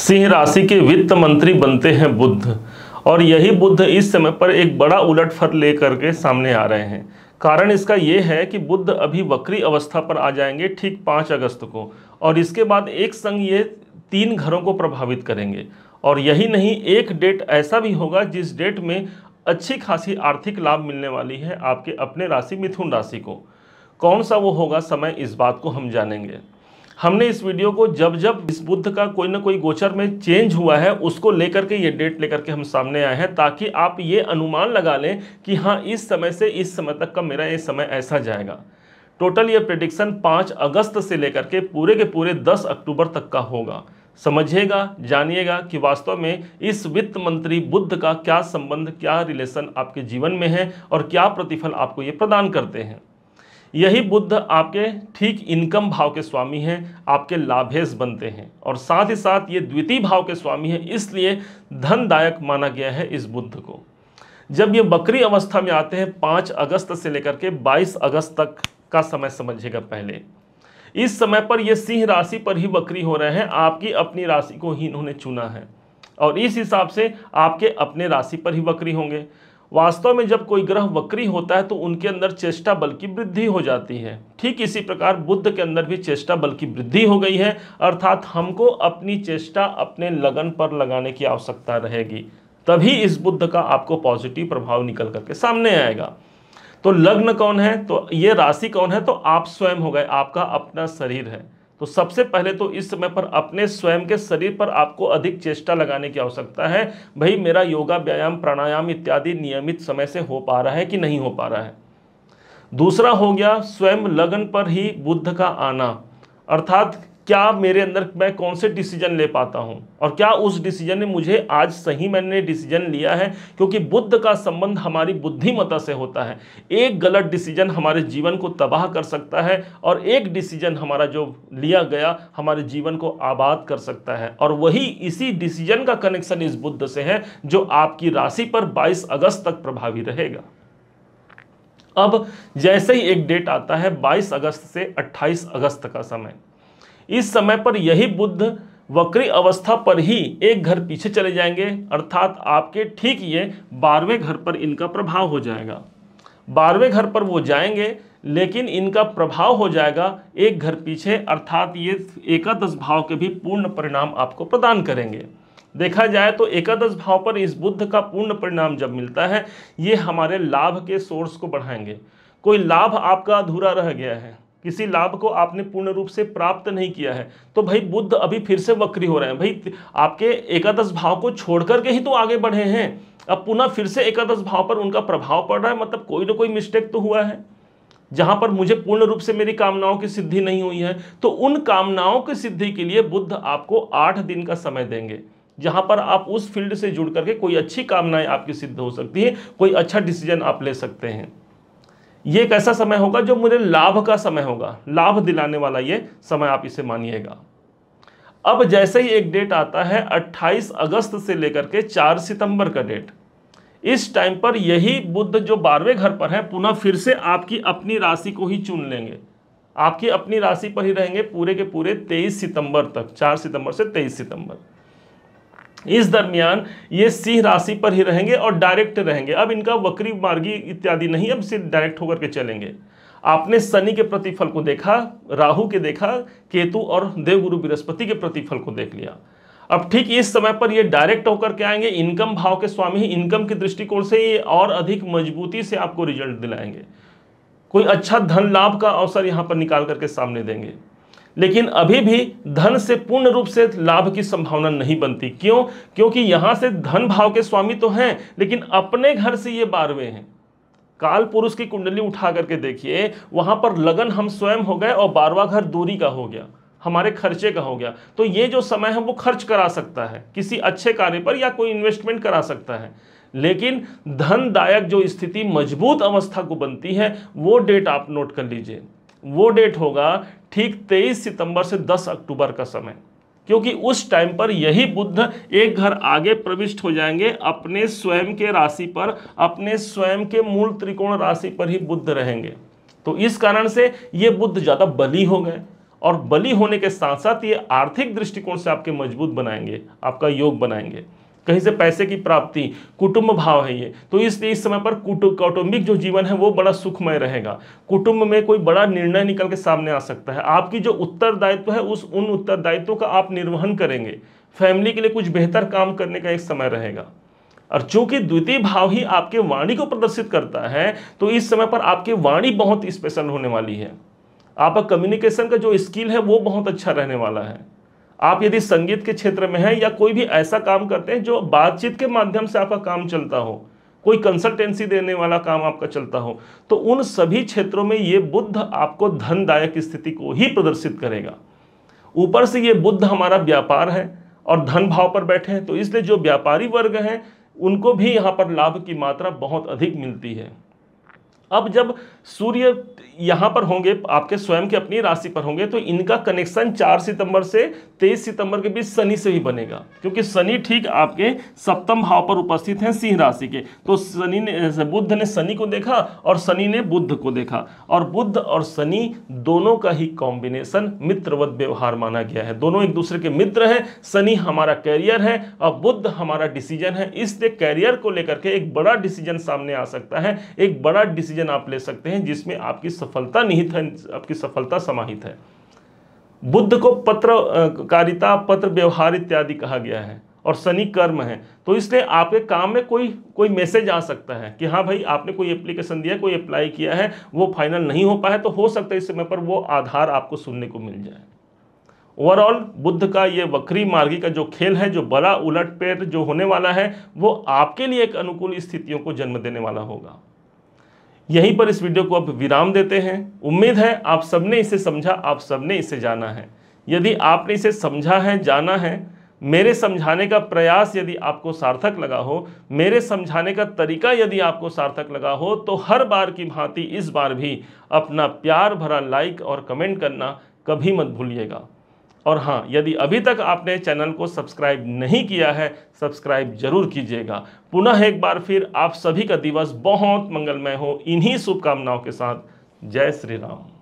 सिंह राशि के वित्त मंत्री बनते हैं बुध, और यही बुध इस समय पर एक बड़ा उलटफेर लेकर के सामने आ रहे हैं। कारण इसका ये है कि बुध अभी वक्री अवस्था पर आ जाएंगे ठीक 5 अगस्त को, और इसके बाद एक संग ये 3 घरों को प्रभावित करेंगे। और यही नहीं, एक डेट ऐसा भी होगा जिस डेट में अच्छी खासी आर्थिक लाभ मिलने वाली है आपके अपने राशि मिथुन राशि को। कौन सा वो होगा समय, इस बात को हम जानेंगे। हमने इस वीडियो को जब जब इस बुध का कोई ना कोई गोचर में चेंज हुआ है उसको लेकर के ये डेट लेकर के हम सामने आए हैं, ताकि आप ये अनुमान लगा लें कि हाँ इस समय से इस समय तक का मेरा ये समय ऐसा जाएगा। टोटल ये प्रेडिक्शन 5 अगस्त से लेकर के पूरे 10 अक्टूबर तक का होगा। समझिएगा, जानिएगा कि वास्तव में इस वित्त मंत्री बुध का क्या संबंध, क्या रिलेशन आपके जीवन में है और क्या प्रतिफल आपको ये प्रदान करते हैं। यही बुध आपके ठीक इनकम भाव के स्वामी हैं, आपके लाभेश बनते हैं, और साथ ही साथ ये द्वितीय भाव के स्वामी हैं, इसलिए धनदायक माना गया है इस बुध को। जब ये वक्री अवस्था में आते हैं 5 अगस्त से लेकर के 22 अगस्त तक का समय समझिएगा। पहले इस समय पर ये सिंह राशि पर ही वक्री हो रहे हैं, आपकी अपनी राशि को ही इन्होंने चुना है और इस हिसाब से आपके अपने राशि पर ही वक्री होंगे। वास्तव में जब कोई ग्रह वक्री होता है तो उनके अंदर चेष्टा बल की वृद्धि हो जाती है। ठीक इसी प्रकार बुध के अंदर भी चेष्टा बल की वृद्धि हो गई है, अर्थात हमको अपनी चेष्टा अपने लगन पर लगाने की आवश्यकता रहेगी, तभी इस बुध का आपको पॉजिटिव प्रभाव निकल करके सामने आएगा। तो लग्न कौन है, तो ये राशि कौन है, तो आप स्वयं हो गए, आपका अपना शरीर है। तो सबसे पहले तो इस समय पर अपने स्वयं के शरीर पर आपको अधिक चेष्टा लगाने की आवश्यकता है। भाई मेरा योगा, व्यायाम, प्राणायाम इत्यादि नियमित समय से हो पा रहा है कि नहीं हो पा रहा है। दूसरा हो गया स्वयं लगन पर ही बुध का आना, अर्थात क्या मेरे अंदर मैं कौन से डिसीजन ले पाता हूं और क्या उस डिसीजन ने मुझे आज सही मैंने डिसीजन लिया है, क्योंकि बुध का संबंध हमारी बुद्धिमत्ता से होता है। एक गलत डिसीजन हमारे जीवन को तबाह कर सकता है और एक डिसीजन हमारा जो लिया गया हमारे जीवन को आबाद कर सकता है, और वही इसी डिसीजन का कनेक्शन इस बुध से है जो आपकी राशि पर 22 अगस्त तक प्रभावी रहेगा। अब जैसे ही एक डेट आता है 22 अगस्त से 28 अगस्त का समय, इस समय पर यही बुध वक्री अवस्था पर ही एक घर पीछे चले जाएंगे, अर्थात आपके ठीक ये 12वें घर पर इनका प्रभाव हो जाएगा। 12वें घर पर वो जाएंगे, लेकिन इनका प्रभाव हो जाएगा एक घर पीछे, अर्थात ये एकादश भाव के भी पूर्ण परिणाम आपको प्रदान करेंगे। देखा जाए तो एकादश भाव पर इस बुध का पूर्ण परिणाम जब मिलता है, ये हमारे लाभ के सोर्स को बढ़ाएंगे। कोई लाभ आपका अधूरा रह गया है, किसी लाभ को आपने पूर्ण रूप से प्राप्त नहीं किया है, तो भाई बुध अभी फिर से वक्री हो रहे हैं। भाई आपके एकादश भाव को छोड़ करके ही तो आगे बढ़े हैं, अब पुनः फिर से एकादश भाव पर उनका प्रभाव पड़ रहा है, मतलब कोई ना कोई मिस्टेक तो हुआ है जहां पर मुझे पूर्ण रूप से मेरी कामनाओं की सिद्धि नहीं हुई है। तो उन कामनाओं की सिद्धि के लिए बुध आपको 8 दिन का समय देंगे, जहां पर आप उस फील्ड से जुड़ करके कोई अच्छी कामनाएं आपकी सिद्ध हो सकती है, कोई अच्छा डिसीजन आप ले सकते हैं। ये एक ऐसा समय होगा जो मुझे लाभ का समय होगा, लाभ दिलाने वाला ये समय आप इसे मानिएगा। अब जैसे ही एक डेट आता है 28 अगस्त से लेकर के 4 सितंबर का डेट, इस टाइम पर यही बुध जो 12वें घर पर है पुनः फिर से आपकी अपनी राशि को ही चुन लेंगे, आपकी अपनी राशि पर ही रहेंगे पूरे के पूरे 23 सितंबर तक, 4 सितंबर से 23 सितंबर। इस दरमियान ये सिंह राशि पर ही रहेंगे और डायरेक्ट रहेंगे। अब इनका वक्री मार्गी इत्यादि नहीं, अब सिर्फ डायरेक्ट होकर के चलेंगे। आपने शनि के प्रतिफल को देखा, राहु के देखा, केतु और देवगुरु बृहस्पति के प्रतिफल को देख लिया। अब ठीक इस समय पर ये डायरेक्ट होकर के आएंगे, इनकम भाव के स्वामी ही, इनकम के दृष्टिकोण से ये और अधिक मजबूती से आपको रिजल्ट दिलाएंगे। कोई अच्छा धन लाभ का अवसर यहाँ पर निकाल करके सामने देंगे, लेकिन अभी भी धन से पूर्ण रूप से लाभ की संभावना नहीं बनती। क्यों? क्योंकि यहां से धन भाव के स्वामी तो हैं, लेकिन अपने घर से ये 12वें हैं। काल पुरुष की कुंडली उठा करके देखिए, वहां पर लगन हम स्वयं हो गए और 12वां घर दूरी का हो गया, हमारे खर्चे का हो गया। तो ये जो समय है वो खर्च करा सकता है किसी अच्छे कार्य पर या कोई इन्वेस्टमेंट करा सकता है, लेकिन धनदायक जो स्थिति मजबूत अवस्था को बनती है वो डेट आप नोट कर लीजिए। वो डेट होगा ठीक 23 सितंबर से 10 अक्टूबर का समय, क्योंकि उस टाइम पर यही बुध एक घर आगे प्रविष्ट हो जाएंगे अपने स्वयं के राशि पर, अपने स्वयं के मूल त्रिकोण राशि पर ही बुध रहेंगे। तो इस कारण से ये बुध ज़्यादा बली हो गए और बली होने के साथ साथ ये आर्थिक दृष्टिकोण से आपके मजबूत बनाएंगे, आपका योग बनाएंगे। कहीं से पैसे की प्राप्ति, कुटुंब भाव है ये, तो इसलिए इस समय पर कौटुंबिक जो जीवन है वो बड़ा सुखमय रहेगा। कुटुंब में कोई बड़ा निर्णय निकल के सामने आ सकता है। आपकी जो उत्तरदायित्व है उन उत्तरदायित्वों का आप निर्वहन करेंगे। फैमिली के लिए कुछ बेहतर काम करने का एक समय रहेगा। और चूंकि द्वितीय भाव ही आपके वाणी को प्रदर्शित करता है, तो इस समय पर आपकी वाणी बहुत स्पेशल होने वाली है। आपका कम्युनिकेशन का जो स्किल है वो बहुत अच्छा रहने वाला है। आप यदि संगीत के क्षेत्र में हैं या कोई भी ऐसा काम करते हैं जो बातचीत के माध्यम से आपका काम चलता हो, कोई कंसल्टेंसी देने वाला काम आपका चलता हो, तो उन सभी क्षेत्रों में ये बुध आपको धनदायक स्थिति को ही प्रदर्शित करेगा। ऊपर से ये बुध हमारा व्यापार है और धन भाव पर बैठे हैं, तो इसलिए जो व्यापारी वर्ग हैं उनको भी यहाँ पर लाभ की मात्रा बहुत अधिक मिलती है। अब जब सूर्य यहाँ पर होंगे, आपके स्वयं के अपनी राशि पर होंगे, तो इनका कनेक्शन 4 सितंबर से 23 सितंबर के बीच शनि से भी बनेगा, क्योंकि शनि ठीक आपके सप्तम भाव पर उपस्थित हैं सिंह राशि के। तो बुध ने शनि को देखा और शनि ने बुध को देखा, और बुध और शनि दोनों का ही कॉम्बिनेशन मित्रवत व्यवहार माना गया है। दोनों एक दूसरे के मित्र हैं। शनि हमारा कैरियर है और बुध हमारा डिसीजन है। इसलिए कैरियर को लेकर के एक बड़ा डिसीजन सामने आ सकता है, एक बड़ा डिसीजन आप ले सकते हैं जिसमें आपकी सफलता निहित है, आपकी सफलता समाहित है। बुध को पत्रकारिता, पत्र व्यवहार इत्यादि कहा गया है, और शनि कर्म है। तो इसलिए आपके काम में कोई मैसेज आ सकता है कि हाँ भाई आपने कोई एप्लीकेशन दिया, कोई अप्लाई किया है, वो फाइनल नहीं हो पाया, तो हो सकता है इस समय पर वो आधार आपको सुनने को मिल जाए। ओवरऑल बुध का ये वक्री मार्गी का जो खेल है, जो बड़ा उलटफेर जो होने वाला है, वो आपके लिए एक अनुकूल स्थितियों को जन्म देने वाला होगा। यहीं पर इस वीडियो को अब विराम देते हैं। उम्मीद है आप सबने इसे समझा, आप सबने इसे जाना है। यदि आपने इसे समझा है, जाना है, मेरे समझाने का प्रयास यदि आपको सार्थक लगा हो, मेरे समझाने का तरीका यदि आपको सार्थक लगा हो, तो हर बार की भांति इस बार भी अपना प्यार भरा लाइक और कमेंट करना कभी मत भूलिएगा। और हाँ, यदि अभी तक आपने चैनल को सब्सक्राइब नहीं किया है, सब्सक्राइब जरूर कीजिएगा। पुनः एक बार फिर आप सभी का दिवस बहुत मंगलमय हो, इन्हीं शुभकामनाओं के साथ। जय श्री राम।